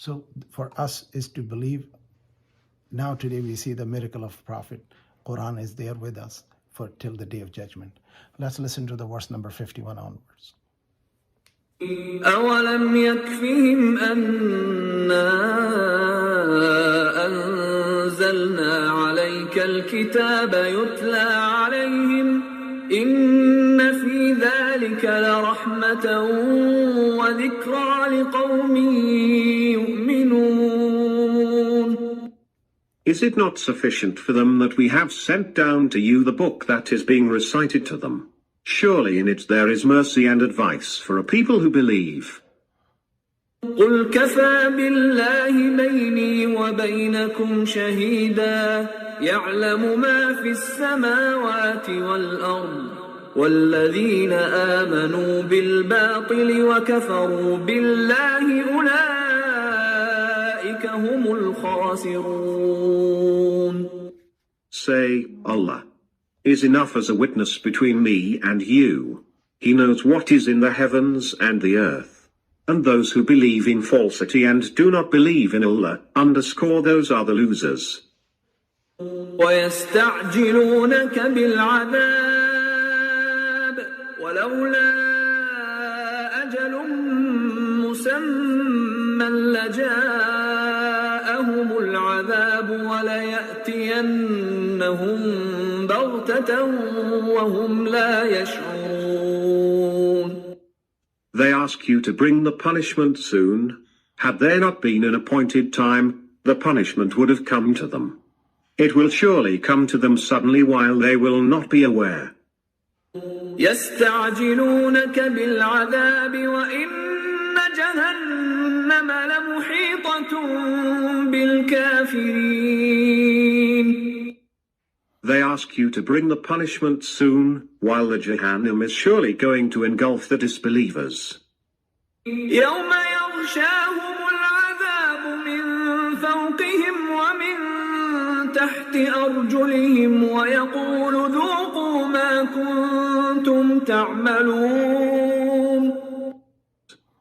So for us is to believe. Now today we see the miracle of Prophet. Quran is there with us for till the day of judgment. Let's listen to the verse number 51 onwards. أَوَلَمْ يَكْفِهِمْ أَنَّا أَنزَلْنَا عَلَيْكَ الْكِتَابَ يُتْلَى عَلَيْهِمْ إِنَّ فِي ذَلِكَ لَرَحْمَةً وَذِكْرَى لِقَوْمٍ يُؤْمِنُونَ. Is it not sufficient for them that we have sent down to you the book that is being recited to them? Surely in it there is mercy and advice for a people who believe. قُلْ كَفَى بِاللَّهِ بَيْنِي وَبَيْنَكُمْ شَهِيدًا يَعْلَمُ مَا فِي السَّمَاوَاتِ وَالْأَرْضِ وَالَّذِينَ آمَنُوا بِالْبَاطِلِ وَكَفَرُوا بِاللَّهِ أُولَئِكَ هُمُ الْخَاسِرُونَ. Say, Allah is enough as a witness between me and you. He knows what is in the heavens and the earth. And those who believe in falsity and do not believe in Allah, those are the losers. وَيَسْتَعْجِلُونَكَ بِالْعَذَابِ وَلَوْلَا أَجَلٌ مُّسَمًّى لَّجَاءَهُمُ الْعَذَابُ وَلَيَأْتِيَنَّهُم بَغْتَةً وَهُمْ لَا يَشْعُرُونَ. They ask you to bring the punishment soon. Had there not been an appointed time, the punishment would have come to them. It will surely come to them suddenly while they will not be aware. يستعجلونك بالعذاب وإن جهنم لمحيطة بالكافرين. They ask you to bring the punishment soon, while the Jahannam is surely going to engulf the disbelievers. يوم يغشاهم العذاب من فوقهم ومن تحت أرجلهم ويقول ذوقوا ما كنتم تعملون.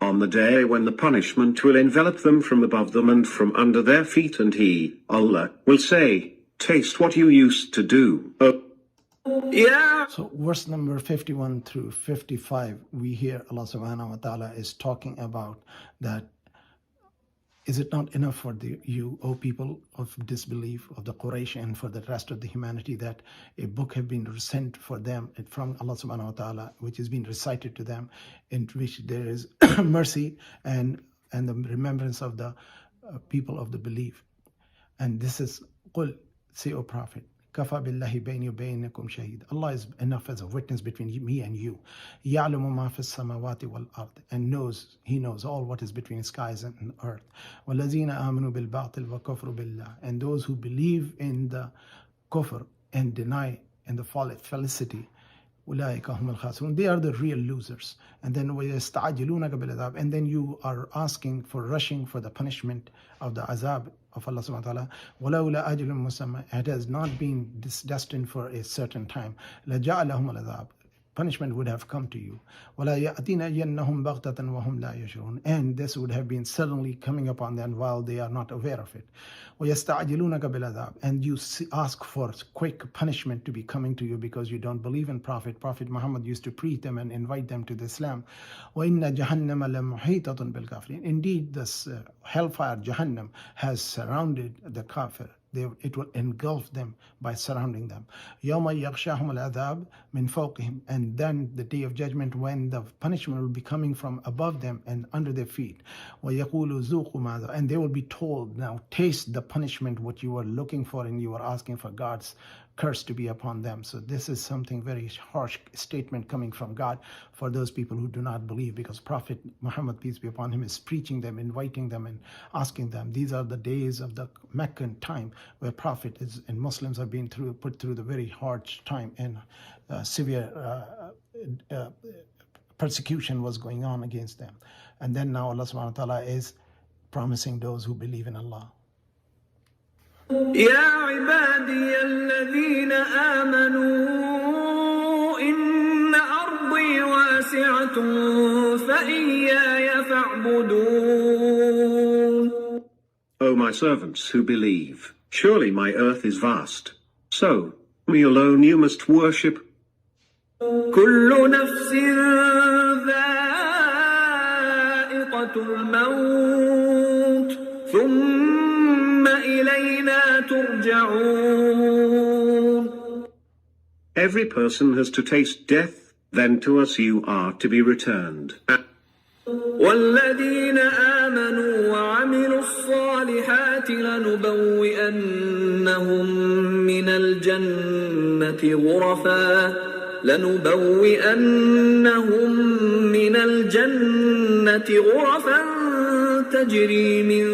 On the day when the punishment will envelop them from above them and from under their feet, and He, Allah, will say, taste what you used to do. So verse number 51 through 55, we hear Allah subhanahu wa ta'ala is talking about that. Is it not enough for you, O people of disbelief, of the Quraysh, and for the rest of the humanity, that a book have been sent for them from Allah subhanahu wa ta'ala, which has been recited to them, in which there is mercy and the remembrance of the people of the belief. And this is, Qul, say, O Prophet, Kafa billahi bayni wa baynakum shaheed. Allah is enough as a witness between me and you. Ya'lamu ma fis samawati wal ard. And He knows all what is between skies and earth. وَالَّذِينَ آمَنُوا بِالْبَاطِلِ وَكَفْرُوا بِاللَّهِ. And those who believe in the kufr and deny in the felicity, أُولَٰئِكَ هُمُ الْخَاسِرُونَ. They are the real losers. And then وَيَسْتَعْجِلُونَكَ بِالْعَذَابِ. And then you are asking for rushing for the punishment of the azab of Allah subhanahu wa ta'ala. وَلَوْلَا أَجْلٌ مُّسَمًّى. It has not been destined for a certain time. لَجَعَلَهُمُ الْعَذَابِ. Punishment would have come to you. وَلَا يَأْتِينَ بَغْتَةً وَهُمْ لَا يَشْعُرُونَ. And this would have been suddenly coming upon them while they are not aware of it. وَيَسْتَعْجِلُونَكَ بِالْعَذَابِ. And you ask for quick punishment to be coming to you because you don't believe in Prophet. Prophet Muhammad used to preach them and invite them to the Islam. وَإِنَّ جَهَنَّمَ لَمُحِيطَةٌ بِالْكَافِرِينَ. Indeed, this hellfire Jahannam has surrounded the kafir. It will engulf them by surrounding them. يَوْمَ يَغْشَاهُمُ الْعَذَابُ مِنْ فَوْقِهِمْ. And then the day of judgment, when the punishment will be coming from above them and under their feet. وَيَقُولُ ذُوقُوا مَاذَا. And they will be told, now taste the punishment what you were looking for, and you were asking for God's curse to be upon them. So this is something very harsh statement coming from God for those people who do not believe, because Prophet Muhammad, peace be upon him, is preaching them, inviting them and asking them. These are the days of the Meccan time where Prophet is and Muslims are being put through the very hard time, and severe persecution was going on against them. And then now Allah subhanahu wa ta'ala is promising those who believe in Allah. يا عبادي الذين آمنوا إن أرضي واسعة فإياي فاعبدون. O my servants who believe, surely my earth is vast. So, me alone you must worship. كل نفس ذائقة الموت ثم إلينا ترجعون. Every person has to taste death, then to us you are to be returned. والذين آمنوا وعملوا الصالحات لنبوئنهم من الجنة غرفا تجري من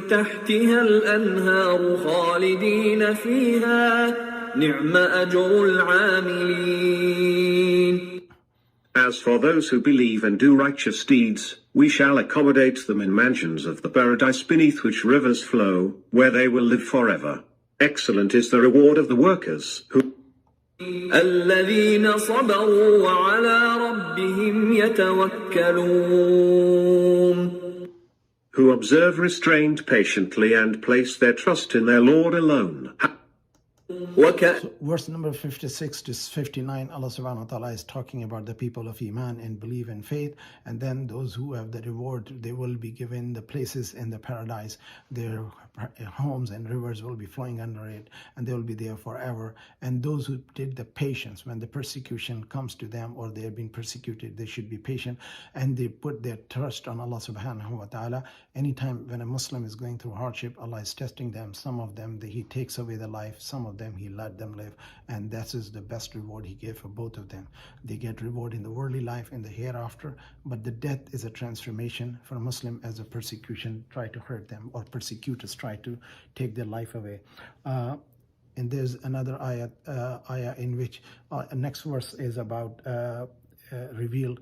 تحتها الأنهار خالدين فيها نعم أجر العاملين. As for those who believe and do righteous deeds, we shall accommodate them in mansions of the paradise beneath which rivers flow, where they will live forever. Excellent is the reward of the workers who الذين صبروا وعلى ربهم يتوكلون. who observe restraint patiently and place their trust in their Lord alone. So verse number 56 to 59, Allah subhanahu wa ta'ala is talking about the people of Iman and belief and faith, and then those who have the reward, they will be given the places in the paradise. Their homes and rivers will be flowing under it, and they will be there forever. And those who did the patience, when the persecution comes to them or they have been persecuted, they should be patient, and they put their trust on Allah subhanahu wa ta'ala. Anytime when a Muslim is going through hardship, Allah is testing them. Some of them, He takes away the life. Some of them, He let them live. And that is the best reward He gave for both of them. They get reward in the worldly life, in the hereafter. But the death is a transformation for a Muslim as a persecution try to hurt them, or persecutors try to take their life away. And there's another ayah in which next verse is about revealed.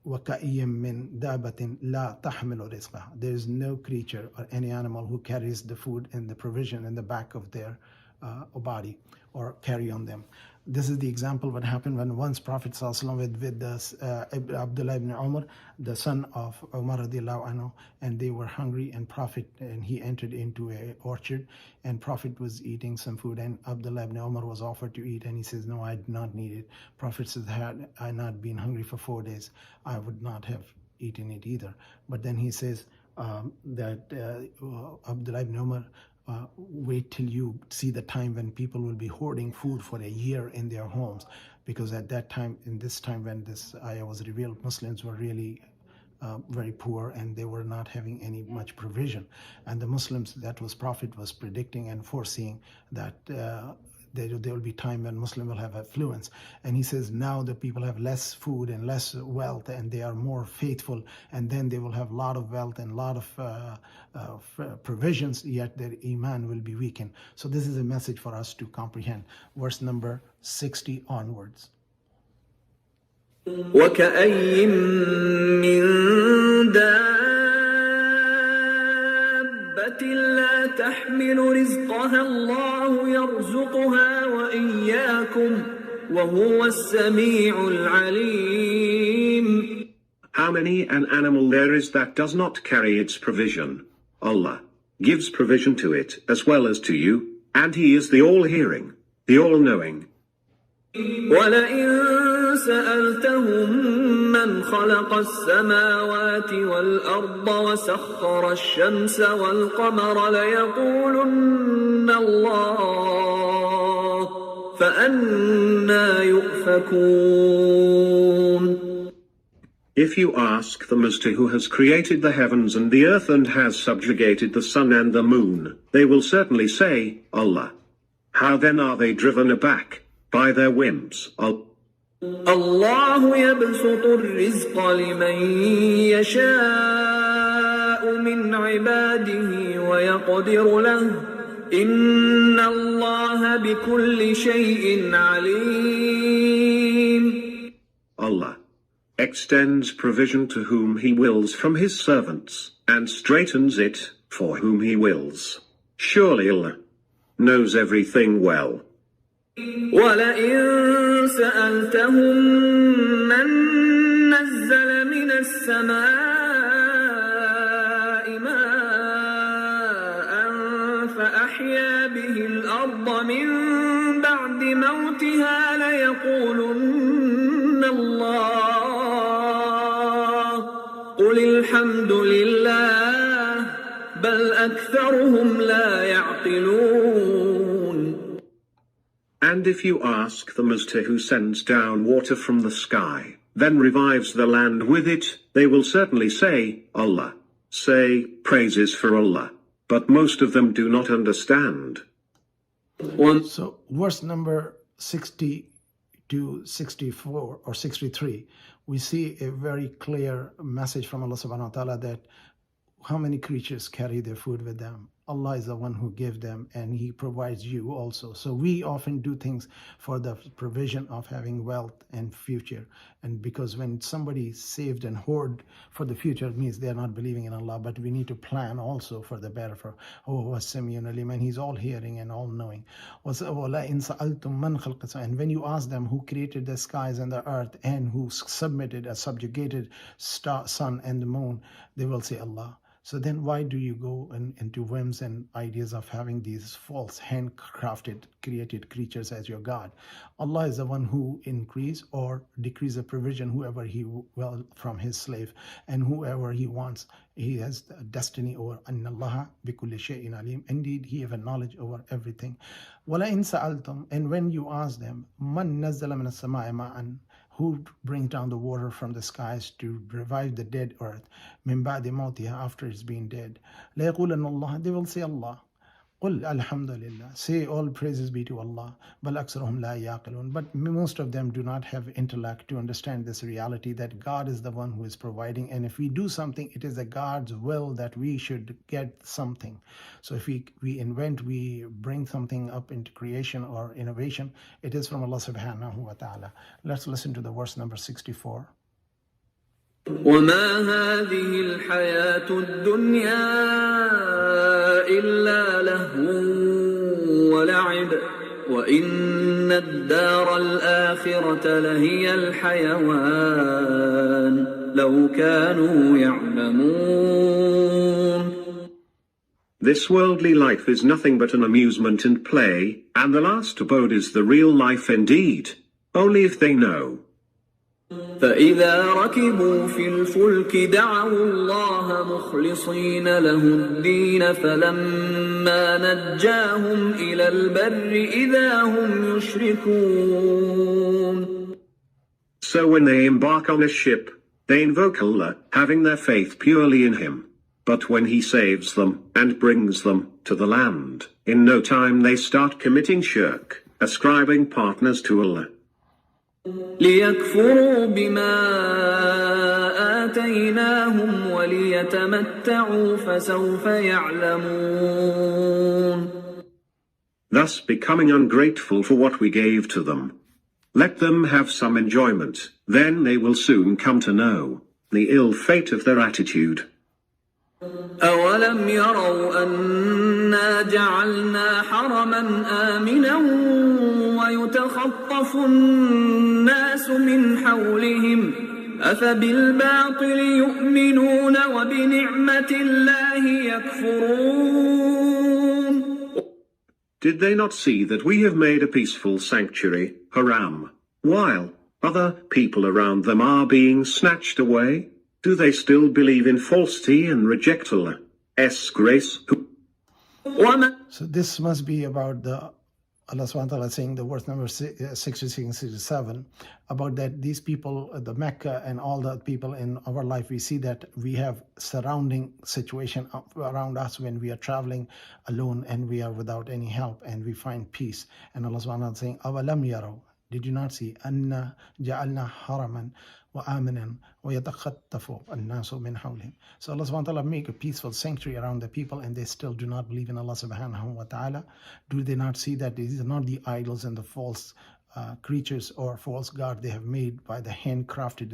وَكَأِيٍّ مِّن دَابَةٍ لَا تَحْمِلُ رِزْقَهَا. There is no creature or any animal who carries the food and the provision in the back of their body or carry on them. This is the example what happened when once Prophet ﷺ with Abdullah ibn Umar, the son of Umar radiallahu anhu, and they were hungry, and he entered into an orchard, and Prophet was eating some food, and Abdullah ibn Umar was offered to eat, and he says, no, I did not need it. Prophet says, had I not been hungry for 4 days, I would not have eaten it either. But then he says that Abdullah ibn Umar, wait till you see the time when people will be hoarding food for a year in their homes, because at that time, in this time when this ayah was revealed, Muslims were really very poor, and they were not having any much provision. And the Muslims, that was Prophet was predicting and foreseeing that there will be time when Muslim will have affluence. And he says now the people have less food and less wealth, and they are more faithful, and then they will have a lot of wealth and a lot of provisions, yet their iman will be weakened. So this is a message for us to comprehend. Verse number 60 onwards. وكأي من دابة لا تحمل رزقها الله يرزقها وإياكم وهو السميع العليم. How many an animal there is that does not carry its provision? Allah gives provision to it as well as to you, and He is the all-hearing, the all-knowing. ولئن سألتهم من خلق السماوات والأرض وسخر الشمس والقمر ليقولن الله فأنى يؤفكون. If you ask them as to who has created the heavens and the earth and has subjugated the sun and the moon, they will certainly say, Allah. How then are they driven aback by their whims? الله يبسط الرزق لمن يشاء من عباده ويقدر له إن الله بكل شيء عليم. Allah extends provision to whom He wills from His servants, and straightens it for whom He wills. Surely Allah knows everything well. ولئن سألتهم من نزل من السماء ماء الأرض من بعد موتها ليقولن الله قل الحمد لله بل أكثرهم لا يعقلون. And if you ask them as to who sends down water from the sky, then revives the land with it, they will certainly say, Allah. Say, praises for Allah. But most of them do not understand. So verse number 60 to 64 or 63, we see a very clear message from Allah subhanahu wa ta'ala that how many creatures carry their food with them. Allah is the one who gives them, and He provides you also. So we often do things for the provision of having wealth and future. And because when somebody saved and hoard for the future, it means they're not believing in Allah. But we need to plan also for the better. For and He's all hearing and all knowing. And when you ask them who created the skies and the earth and who subjugated sun and the moon, they will say Allah. So then why do you go into whims and ideas of having these false handcrafted created creatures as your God? Allah is the one who increase or decrease the provision whoever He will from His slave, and whoever He wants, He has destiny over. Inna Allaha bikulli shay'in alim. Indeed, He have a knowledge over everything. Wala in sa'altum, and when you ask them, man nazzala min as-sama'i ma'an, who brings down the water from the skies to revive the dead earth, min ba'di mawtiha, after it's been dead. La yaqulanna Allah, they will say Allah. Qul alhamdulillah, say all praises be to Allah. Bal aktharuhum la yaqilun, but most of them do not have intellect to understand this reality that God is the one who is providing, and if we do something, it is the God's will that we should get something. So if we invent, we bring something up into creation or innovation, it is from Allah subhanahu wa ta'ala. Let's listen to the verse number 64. وما هذه الحياة الدنيا إلا لهو ولعب وإن الدار الآخرة لهي الحيوان لو كانوا يعلمون. This worldly life is nothing but an amusement and play, and the last abode is the real life indeed, only if they know. فإذا ركبوا في الفلك دعوا الله مخلصين له الدين فلما نجاهم إلى البر إذا هم يشركون. So when they embark on a ship, they invoke Allah, having their faith purely in Him. But when He saves them and brings them to the land, in no time they start committing shirk, ascribing partners to Allah. ليكفروا بما آتيناهم وليتمتعوا فسوف يعلمون. Thus becoming ungrateful for what we gave to them. Let them have some enjoyment, then they will soon come to know the ill fate of their attitude. أولم يروا أنا جعلنا حرما آمنا ويتخطف الناس من حولهم أفبالباطل يؤمنون وبنعمة الله يكفرون. Did they not see that we have made a peaceful sanctuary, Haram, while other people around them are being snatched away? Do they still believe in falsity and reject Allah's grace? So this must be about the Allah subhanahu wa ta'ala saying the verse number 66 and 67 about that these people, the Mecca and all the people in our life, we see that we have surrounding situation around us when we are traveling alone and we are without any help and we find peace. And Allah subhanahu wa ta'ala saying, أَوَلَمْ يَرَوْا, did you not see, أَنَّا جَعَلْنَا حَرَمًا وَآمِنًا وَيَتَخَطَّفُ النَّاسُ مِنْ حَوْلِهِمْ. So Allah subhanahu wa ta'ala make a peaceful sanctuary around the people and they still do not believe in Allah subhanahu wa ta'ala. Do they not see that these are not the idols and the false creatures or false god they have made by the handcrafted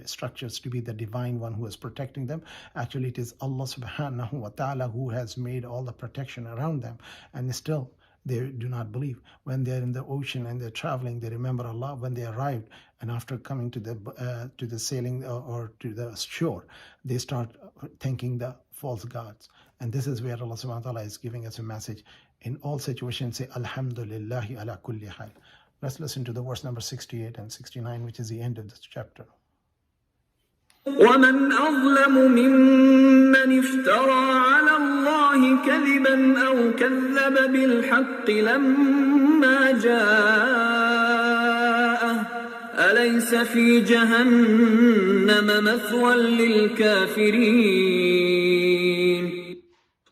structures to be the divine one who is protecting them? Actually, it is Allah subhanahu wa ta'ala who has made all the protection around them, and still they do not believe. When they're in the ocean and they're traveling, they remember Allah. When they arrived and after coming to the sailing or to the shore, they start thanking the false gods. And this is where Allah subhanahu wa ta'ala is giving us a message. In all situations, say Alhamdulillahi ala kulli hal. Let's listen to the verse number 68 and 69, which is the end of this chapter. ومن أظلم ممن افترى على الله كذبا أو كذب بالحق لما جاءه أليس في جهنم مثوى للكافرين.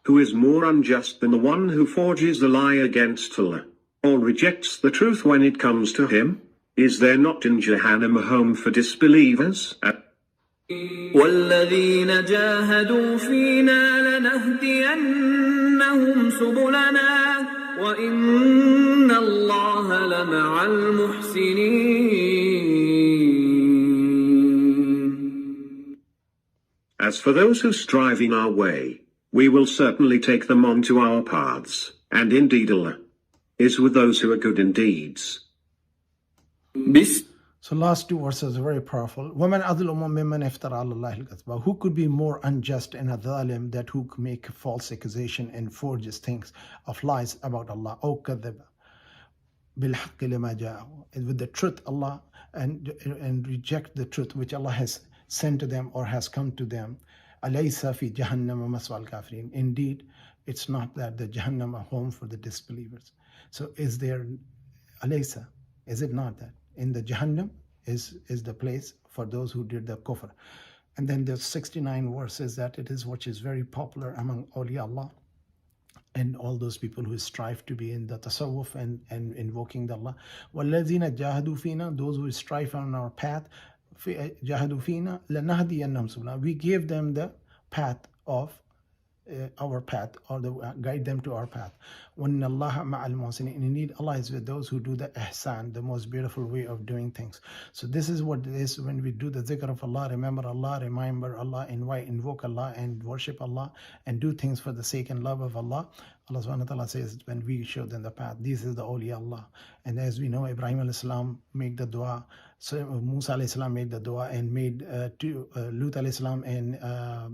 Who is more unjust than the one who forges a lie against Allah, or rejects the truth when it comes to him? Is there not in Jahannam a home for disbelievers? والذين جاهدوا فينا لنهدينهم سبلنا وإن الله لمع المحسنين. As for those who strive in our way, we will certainly take them onto our paths, and indeed Allah is with those who are good in deeds. So last two verses are very powerful. وَمَنْ أَظْلَمُ مِمَّنْ افترى على الله الكذب. Who could be more unjust and a dhalim, that who could make false accusation and forges things of lies about Allah? أو كذب بالحق لما جاءه, with the truth Allah, and reject the truth which Allah has sent to them or has come to them. أَلَيْسَ فِي جَهَنَّمَ مَثْوَى الْكَافِرِينَ. Indeed, it's not that the Jahannam a home for the disbelievers. So is there, Alaysa, is it not that in the Jahannam is the place for those who did the kufr? And then the 69 verses that it is which is very popular among awliya Allah and all those people who strive to be in the tasawwuf and invoking the Allah. وَالَّذِينَ جَاهَدُوا فِينَا, those who strive on our path, جَاهَدُوا فِينَا لَنَهْدِيَنَّهُمْ سُبُلَنَا, we gave them the path of our path, or guide them to our path. وَإِنَّ اللَّهَ مَعَ الْمُحْسِنِينَ. Indeed, Allah is with those who do the ihsan, the most beautiful way of doing things. So this is what it is when we do the zikr of Allah, remember Allah, invoke Allah and worship Allah and do things for the sake and love of Allah. Allah subhanahu wa ta'ala says when we show them the path, this is the awliya Allah. And as we know, Ibrahim alayhi salam made the dua, so Musa alayhi salam made the dua and made Lut alayhi salam and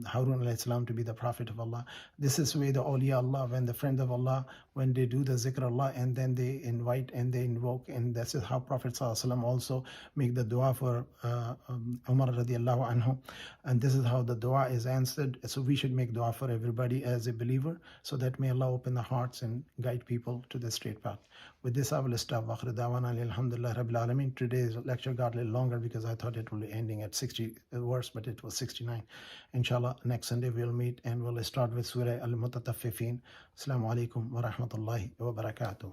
Harun alayhi salam to be the prophet of Allah. This is where the awliya Allah, when the friend of Allah, when they do the zikr Allah and then they invite and they invoke, and this is how Prophet ﷺ also make the dua for Umar radiallahu anhu, and this is how the dua is answered. So we should make dua for everybody as a believer, so that may Allah open the hearts and guide people to the straight path. With this I will stop. Alhamdulillah Rabbil Alameen. Today's lecture got a little longer because I thought it would be ending at 60 verse, but it was 69. Inshallah, next Sunday we'll meet and we'll start with Surah Al-Mutataffifin. Assalamu alaikum wa rahmatullahi wa barakatuh.